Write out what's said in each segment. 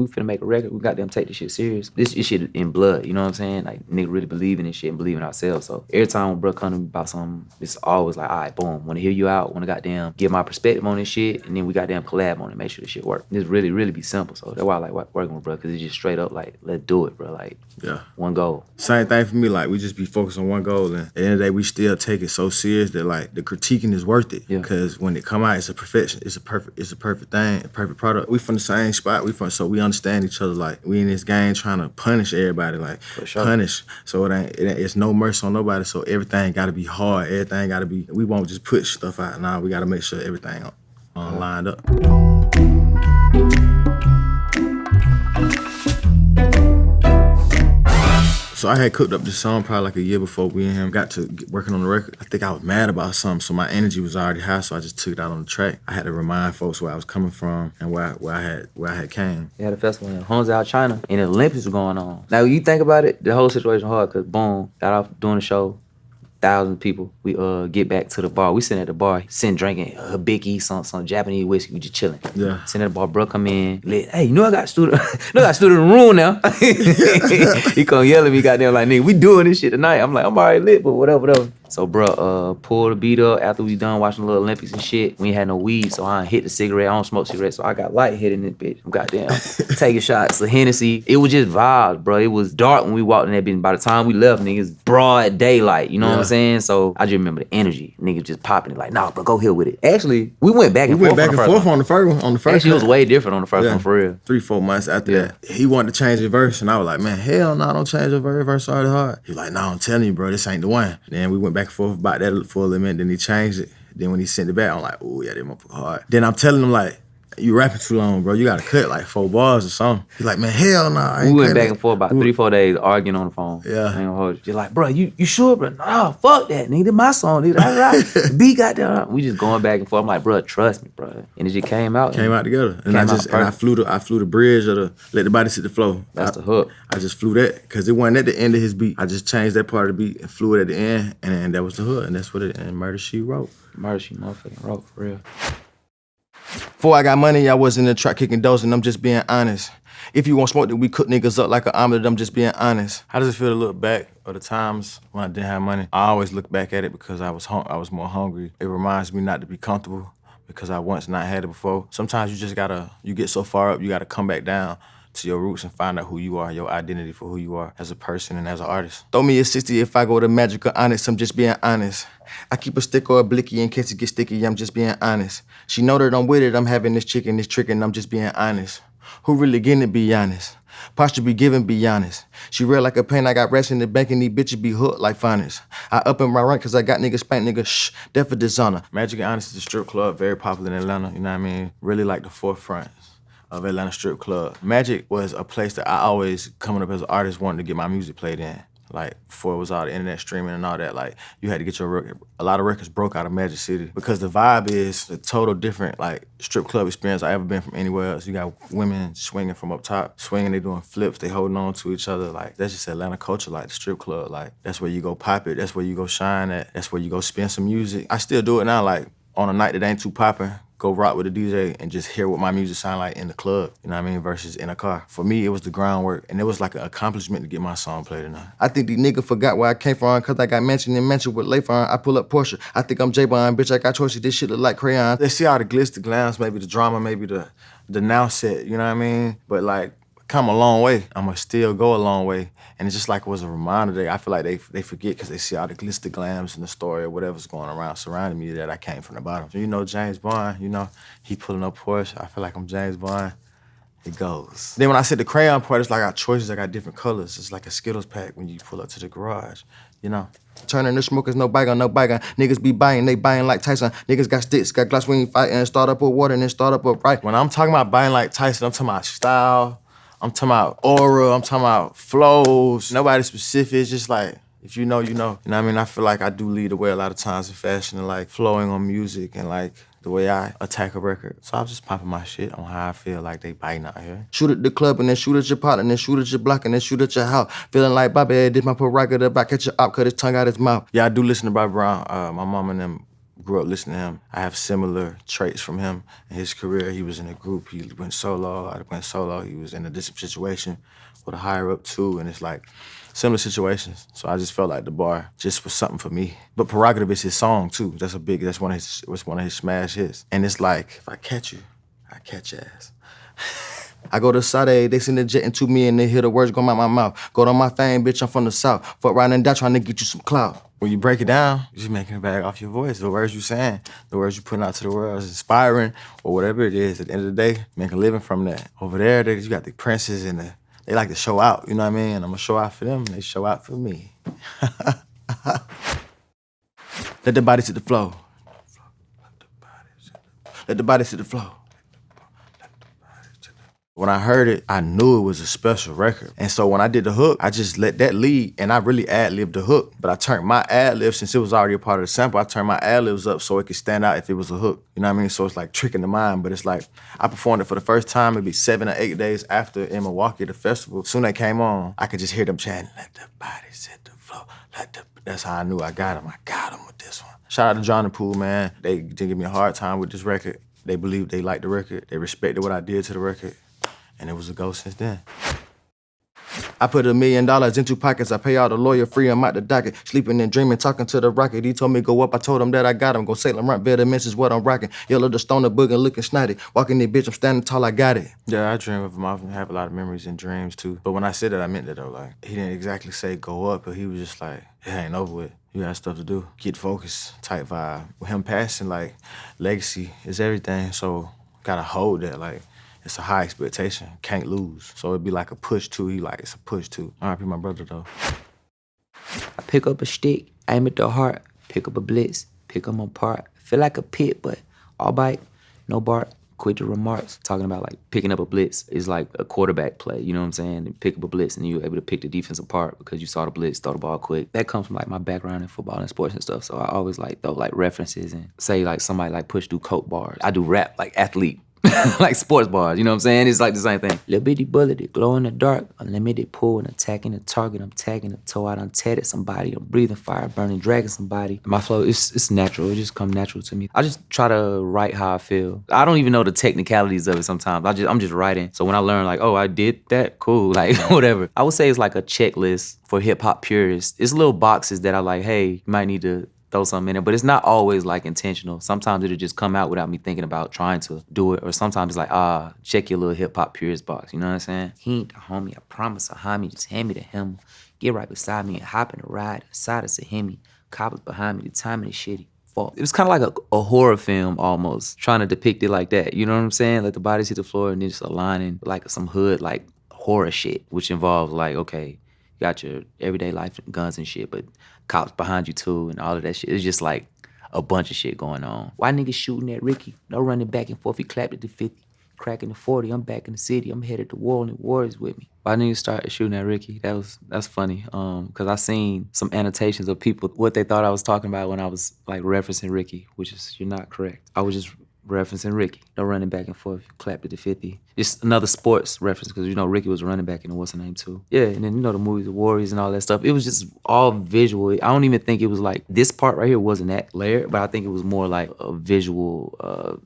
We finna make a record. We goddamn take this shit serious. This shit in blood, you know what I'm saying? Like, nigga really believe in this shit and believe in ourselves. So every time when bro come to me about something, it's always like, all right, boom, wanna hear you out, wanna goddamn give my perspective on this shit, and then we goddamn collab on it, make sure this shit work. This really, really be simple. So that's why I like working with bro, cause it's just straight up like, let's do it, bro. Like, yeah, one goal. Same thing for me. Like, we just be focused on one goal, and at the end of the day, we still take it so serious that like the critiquing is worth it. Yeah. Cause when it come out, it's a perfection. It's a perfect thing, a perfect product. We from the same spot. So we understand each other. Like, we in this game trying to punish everybody. Like, For sure. punish. So it's no mercy on nobody. So everything got to be hard. Everything got to be. We won't just put stuff out. Nah, we got to make sure everything lined up. So I had cooked up this song probably like a year before we and him got to working on the record. I think I was mad about something, so my energy was already high, so I just took it out on the track. I had to remind folks where I was coming from and where I had came. They had a festival in Hangzhou, China, and the Olympics were going on. Now, you think about it, the whole situation hard, because boom, got off doing the show, 1,000 people. We get back to the bar. We sitting at the bar, sitting drinking Hibiki, some Japanese whiskey. We just chilling. Yeah. Sitting at the bar, bro come in. Hey, you know I got a student. I got a student in the room now. He come yell at me, goddamn, like, nigga, we doing this shit tonight. I'm like, I'm already lit, but whatever. So, bro, pulled the beat up after we done watching the little Olympics and shit. We ain't had no weed, so I ain't hit the cigarette. I don't smoke cigarettes, so I got lightheaded in this bitch. I'm goddamn taking shots of Hennessy. It was just vibes, bro. It was dark when we walked in that bitch. By the time we left, niggas, broad daylight. You know what I'm saying? So I just remember the energy. Niggas just popping it like, nah, bro, go here with it. Actually, we went back and forth on the first one. Actually, it was way different on the first one, for real. 3-4 months after that, he wanted to change the verse, and I was like, man, hell no, don't change the verse already hard. He was like, nah, I'm telling you, bro, this ain't the one. Then we went back and forth about that for a little minute, then he changed it. Then when he sent it back, I'm like, oh yeah, that motherfucker hard. Then I'm telling him like, you rapping too long, bro. You gotta cut like 4 bars or something. He's like, man, hell no. Nah, we went back and forth about 3-4 days arguing on the phone. Yeah. I ain't gonna hold you. You're like, bro, you sure, bro? Nah, fuck that, nigga. This my song, nigga. The beat got down. We just going back and forth. I'm like, bro, trust me, bro. And it just came out. Came out together. And I flew the bridge of the let the body sit the flow. That's the hook. I just flew that because it wasn't at the end of his beat. I just changed that part of the beat and flew it at the end, and that was the hook, and that's what and Murder She Wrote. Murder She motherfucking wrote, for real. Before I got money, I was in the truck kicking doors, and I'm just being honest. If you want smoke, then we cook niggas up like an omelet, I'm just being honest. How does it feel to look back at the times when I didn't have money? I always look back at it because I was more hungry. It reminds me not to be comfortable because I once not had it before. Sometimes you just you get so far up, you gotta come back down to your roots and find out who you are, your identity for who you are as a person and as an artist. Throw me a 60 if I go to Magic or Honest, I'm just being honest. I keep a stick or a blicky in case it gets sticky, I'm just being honest. She know that I'm with it, I'm having this chicken, this trick, and I'm just being honest. Who really getting it, be honest? Posture be given, be honest. She real like a pain, I got rest in the bank and these bitches be hooked like finest. I up in my rank cause I got niggas spanked, niggas shh, death for dishonor. Magic and Honest is a strip club, very popular in Atlanta, you know what I mean? Really like the forefront of Atlanta strip club. Magic was a place that I always, coming up as an artist, wanted to get my music played in. Like, before it was all the internet streaming and all that, like, you had to get a lot of records broke out of Magic City because the vibe is a total different, like, strip club experience I ever been from anywhere else. You got women swinging from up top, swinging, they doing flips, they holding on to each other. Like, that's just Atlanta culture, like, the strip club. Like, that's where you go pop it, that's where you go shine at, that's where you go spin some music. I still do it now, like, on a night that ain't too poppin', go rock with a DJ and just hear what my music sound like in the club, you know what I mean, versus in a car. For me, it was the groundwork, and it was like an accomplishment to get my song played tonight. I think these niggas forgot where I came from, cause I got mentioned with Layfon. I pull up Porsche. I think I'm J-Bond, bitch, I got choices, this shit look like crayon. They see all the glitz, the glams, maybe the drama, maybe the now set, you know what I mean? But like, come a long way. I'ma still go a long way. And it's just like it was a reminder. I feel like they forget because they see all the glitz, the glams in the story or whatever's going around surrounding me that I came from the bottom. So, you know, James Bond, you know, he pulling up Porsche. I feel like I'm James Bond. It goes. Then when I said the crayon part, it's like I got choices, I got different colors. It's like a Skittles pack when you pull up to the garage, you know? Turning the smokers, no bygone, no bygone. Niggas be buying, they buying like Tyson. Niggas got sticks, got glass, we ain't fighting. Start up with water and then start up with right. When I'm talking about buying like Tyson, I'm talking about style, I'm talking about aura, I'm talking about flows. Nobody specific, it's just like, if you know, you know. You know what I mean? I feel like I do lead the way a lot of times in fashion and like flowing on music and like the way I attack a record. So I was just popping my shit on how I feel like they biting out here. Shoot at the club and then shoot at your partner and then shoot at your block and then shoot at your house. Feeling like Bobby, did my prerogative, I catch your op, cut his tongue out his mouth. Yeah, I do listen to Bobby Brown. My mom and them grew up listening to him. I have similar traits from him in his career. He was in a group, he went solo, I went solo. He was in a different situation with a higher up too, and it's like similar situations. So I just felt like the bar just was something for me. But Prerogative is his song too. That's one of his smash hits. And it's like, if I catch you, I catch your ass. I go to Sade, they send the jet into me and they hear the words come out my mouth. Go to my fame, bitch, I'm from the South. Fuck riding and die trying to get you some clout. When you break it down, you're just making it back off your voice. The words you saying, the words you putting out to the world is inspiring or whatever it is. At the end of the day, make a living from that. Over there, you got the princes and they like to show out, you know what I mean? I'm gonna show out for them, they show out for me. Let the body hit the flow. Let the body hit the flow. When I heard it, I knew it was a special record. And so when I did the hook, I just let that lead and I really ad-libbed the hook. But I turned my ad-libs, since it was already a part of the sample, I turned my ad-libs up so it could stand out if it was a hook. You know what I mean? So it's like tricking the mind, but it's like, I performed it for the first time maybe 7 or 8 days after in Milwaukee, the festival. Soon they came on, I could just hear them chanting, let the bodies hit the floor, That's how I knew I got him with this one. Shout out to John and Poole, man. They didn't give me a hard time with this record. They believed they liked the record. They respected what I did to the record. And it was a go since then. I put $1 million into pockets. I pay all the lawyer free, I'm out the docket. Sleeping and dreaming, talking to the rocket. He told me go up, I told him that I got him. Go Sailor Run, better miss is what I'm rocking. Yellow the stoner boogie, looking snotty. Walking the bitch, I'm standing tall, I got it. Yeah, I dream of him. I often have a lot of memories and dreams too. But when I said that, I meant that though. Like, he didn't exactly say go up, but he was just like, it ain't over with. You got stuff to do. Get focused type vibe. With him passing, like, legacy is everything. So gotta hold that, like, it's a high expectation, can't lose. So it'd be like a push too. He like, it's a push too. R.I.P. my brother though. I pick up a stick, aim at the heart, pick up a blitz, pick them apart. Feel like a pit, but all bite, no bark, quick to remarks. Talking about like picking up a blitz is like a quarterback play, you know what I'm saying? And pick up a blitz and you're able to pick the defense apart because you saw the blitz, throw the ball quick. That comes from like my background in football and sports and stuff. So I always like throw like references and say like somebody like push through coke bars. I do rap like athlete. Like sports bars, you know what I'm saying? It's like the same thing. Little bitty bullet, it glow in the dark. Unlimited pull and attacking the target. I'm tagging the toe out, I'm tatted somebody. I'm breathing fire, burning, dragging somebody. My flow, it's natural. It just come natural to me. I just try to write how I feel. I don't even know the technicalities of it sometimes. I'm just writing. So when I learn like, oh, I did that, cool, like whatever. I would say it's like a checklist for hip hop purists. It's little boxes that are like, hey, you might need to throw something in there, but it's not always like intentional. Sometimes it'll just come out without me thinking about trying to do it, or sometimes it's like, check your little hip hop purist box, you know what I'm saying? He ain't the homie, I promise, a homie, just hand me the hammer. Get right beside me and hop in the ride, side is a hemi. Coppers behind me, the timing is shitty. Fuck. It was kind of like a horror film almost, trying to depict it like that, you know what I'm saying? Let the bodies hit the floor and then just aligning like some hood, like horror shit, which involves like, okay, you got your everyday life guns and shit, but cops behind you too and all of that shit. It's just like a bunch of shit going on. Why niggas shooting at Ricky? No running back and forth, he clapped at the 50. Cracking the 40, I'm back in the city. I'm headed to war and the war is with me. Why niggas started shooting at Ricky? That's funny. Cause I seen some annotations of people, what they thought I was talking about when I was like referencing Ricky, which is, you're not correct. I was just referencing Ricky. No running back and forth, clapped at the 50. Just another sports reference, because you know Ricky was a running back in the what's her name too. Yeah, and then you know the movies, the Warriors and all that stuff. It was just all visual. I don't even think it was like, this part right here wasn't that layered, but I think it was more like a visual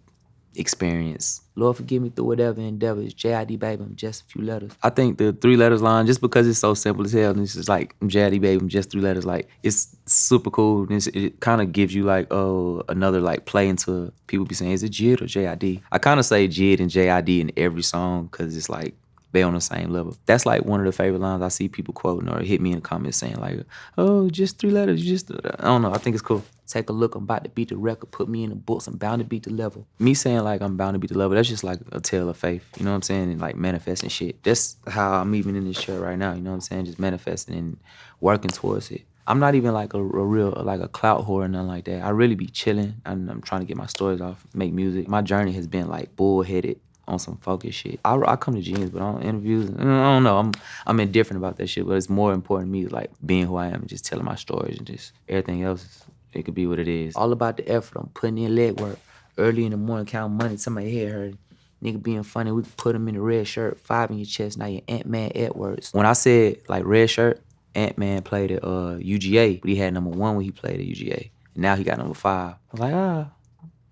experience. Lord forgive me through whatever endeavor. It's JID baby, I'm just a few letters. I think the 3 letters line, just because it's so simple as hell, and it's just like JID baby, I'm just 3 letters, like it's super cool. And it kind of gives you like another like play into people be saying, is it JID or JID? I kind of say JID and JID in every song because it's like they on the same level. That's like one of the favorite lines I see people quoting or hit me in the comments saying like, oh, just 3 letters, I don't know, I think it's cool. Take a look, I'm about to beat the record, put me in the books, I'm bound to beat the level. Me saying like I'm bound to beat the level, that's just like a tale of faith, you know what I'm saying? And like manifesting shit. That's how I'm even in this shirt right now, you know what I'm saying? Just manifesting and working towards it. I'm not even like a real, like a clout whore or nothing like that. I really be chilling, and I'm trying to get my stories off, make music. My journey has been like bullheaded on some focus shit. I come to gyms, but on interviews, I don't know, I'm indifferent about that shit, but it's more important to me like being who I am and just telling my stories, and just everything else, it could be what it is. All about the effort, I'm putting in leg work. Early in the morning, counting money till my head hurt. Nigga being funny, we could put him in the red shirt, 5 in your chest, now you're Ant-Man Edwards. When I said like red shirt, Ant-Man played at UGA, but he had #1 when he played at UGA. And now he got number 5. I was like,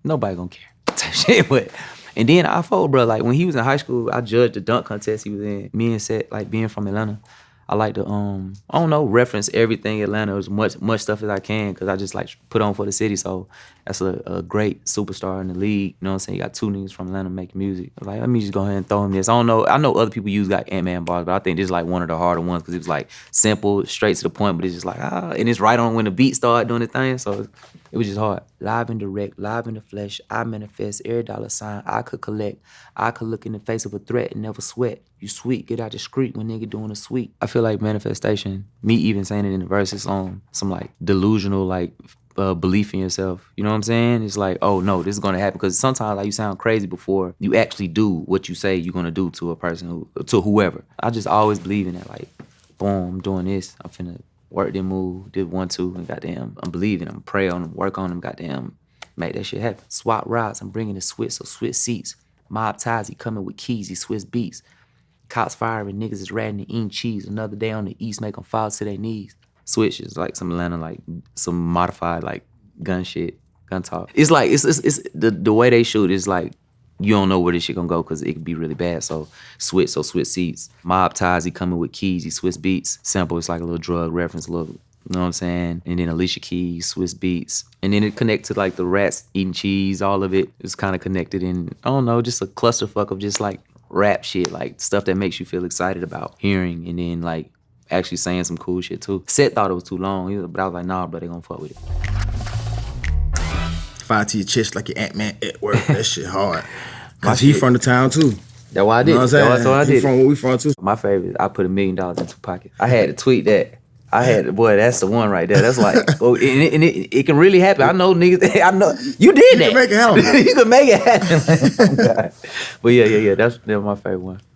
nobody gonna care. Type shit, but. And then I fold, bro. Like when he was in high school, I judged the dunk contest he was in. Me and Seth, like being from Atlanta, I like to I don't know, reference everything Atlanta, as much stuff as I can, because I just like put on for the city. So that's a great superstar in the league. You know what I'm saying? You got 2 niggas from Atlanta making music. I was like, let me just go ahead and throw him this. I don't know. I know other people use like Ant-Man bars, but I think this is like one of the harder ones because it was like simple, straight to the point, but it's just like and it's right on when the beat started doing the thing. So it was just hard. Live and direct, live in the flesh. I manifest every $sign I could collect. I could look in the face of a threat and never sweat. You sweet, get out the street when nigga doing a sweet. I feel like manifestation, me even saying it in the verses on some like delusional like belief in yourself. You know what I'm saying? It's like, oh no, this is gonna happen. Because sometimes like you sound crazy before you actually do what you say you're gonna do to a person, to whoever. I just always believe in that. Like, boom, I'm doing this. I'm finna work, then move, did 1, 2, and goddamn, I'm believing, I'm pray on them, work on them, goddamn, make that shit happen. Swap rides, I'm bringing the Swiss, so Swiss seats. Mob ties, he coming with keys, he Swiss beats. Cops firing, niggas is ratting and eating cheese. Another day on the east, make them fall to their knees. Switch is like some Atlanta, like some modified like gun shit, gun talk. It's like, it's the way they shoot is like, you don't know where this shit gonna go because it could be really bad. So switch seats. Mob ties, he coming with keys, he Swiss beats. Sample, it's like a little drug reference, a little, you know what I'm saying? And then Alicia Keys, Swiss beats. And then it connects to like the rats eating cheese, all of it is kind of connected in, I don't know, just a clusterfuck of just like rap shit, like stuff that makes you feel excited about hearing and then like actually saying some cool shit too. Seth thought it was too long, but I was like, nah, bro, they gonna fuck with it. Fire to your chest like your Ant-Man at work. That shit hard. Cause he from the town too. That's why I did. You know what I'm saying? That's why I did. From where we from too. My favorite, I put $1 million in 2 pockets. I had to tweet that. Boy, that's the one right there. That's like, oh, and it can really happen. I know niggas, I know, you did that. You can make it happen. You can make it happen. But yeah, that's my favorite one.